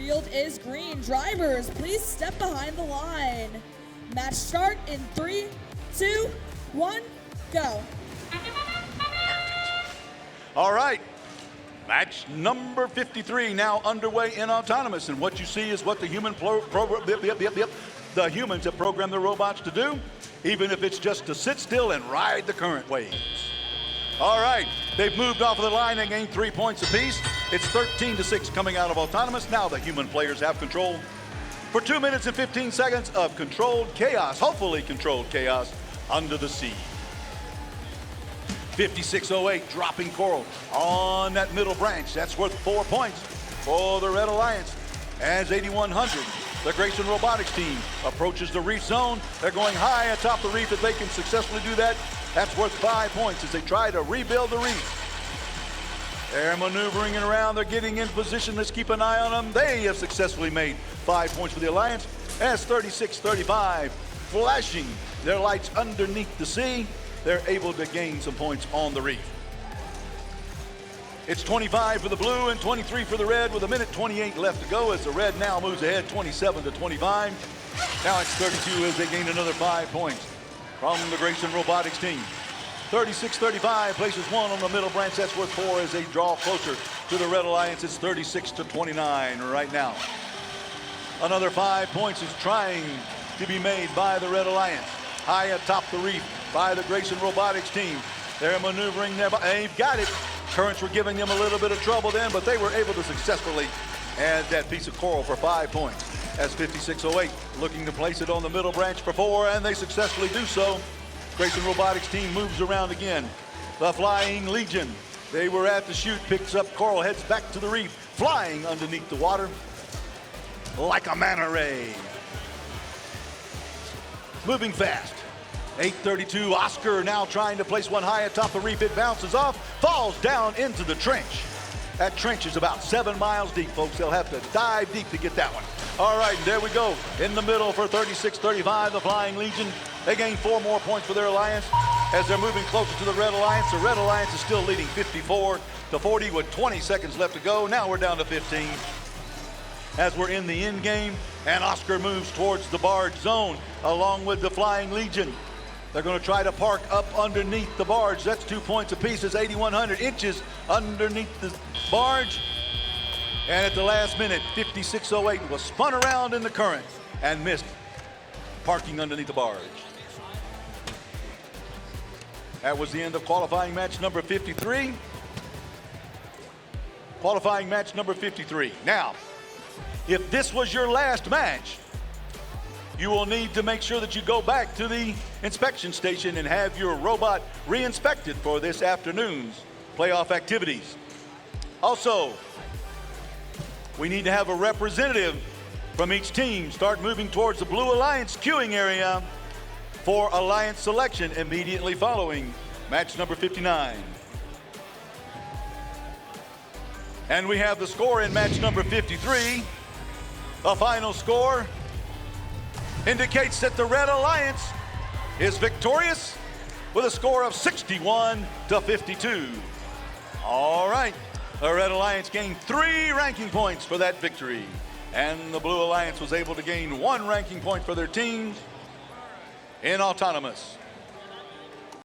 field is green. Drivers, please step behind the line. Match start in 3, 2, 1, go. All right. Match number 53 now underway in autonomous, and what you see is what the humans have programmed the robots to do, even if it's just to sit still and ride the current waves. All right, they've moved off of the line and gained 3 points apiece. It's 13-6 coming out of autonomous. Now the human players have control for 2 minutes and 15 seconds of controlled chaos, hopefully controlled chaos, under the sea. 5608 dropping coral on that middle branch. That's worth 4 points for the Red Alliance. As 8100, the Grayson Robotics team approaches the reef zone. They're going high atop the reef. If they can successfully do that, that's worth 5 points as they try to rebuild the reef. They're maneuvering it around. They're getting in position. Let's keep an eye on them. They have successfully made 5 points for the Alliance. As 3635 flashing their lights underneath the sea, they're able to gain some points on the reef. It's 25 for the blue and 23 for the red with 1:28 left to go as the red now moves ahead 27-25. Now it's 32 as they gain another 5 points from the Grayson Robotics team. 36-35 places 1 on the middle branch. That's worth 4 as they draw closer to the Red Alliance. It's 36-29 right now. Another 5 points is trying to be made by the Red Alliance. High atop the reef by the Grayson Robotics team. They're maneuvering there. They've got it. Currents were giving them a little bit of trouble then, but they were able to successfully add that piece of coral for 5 points. As 5608 looking to place it on the middle branch for 4, and they successfully do so. Grayson Robotics team moves around again. The Flying Legion, they were at the chute, picks up coral, heads back to the reef, flying underneath the water like a manta ray. Moving fast. 832, Oscar now trying to place one high atop the reef. It bounces off, falls down into the trench. That trench is about 7 miles deep, folks. They'll have to dive deep to get that one. All right, there we go. In the middle for 36-35, the Flying Legion. They gain 4 more points for their Alliance as they're moving closer to the Red Alliance. The Red Alliance is still leading 54-40 with 20 seconds left to go. Now we're down to 15 as we're in the end game, and Oscar moves towards the barge zone along with the Flying Legion. They're going to try to park up underneath the barge. That's 2 points apiece. It's 8,100 inches underneath the barge. And at the last minute, 5608 was spun around in the current and missed parking underneath the barge. That was the end of qualifying match number 53. Qualifying match number 53. Now, if this was your last match, you will need to make sure that you go back to the inspection station and have your robot re-inspected for this afternoon's playoff activities. Also, we need to have a representative from each team start moving towards the Blue Alliance queuing area for Alliance selection immediately following match number 59. And we have the score in match number 53. The final score indicates that the Red Alliance is victorious with a score of 61-52. All right, the Red Alliance gained 3 ranking points for that victory, and the Blue Alliance was able to gain 1 ranking point for their teams in autonomous.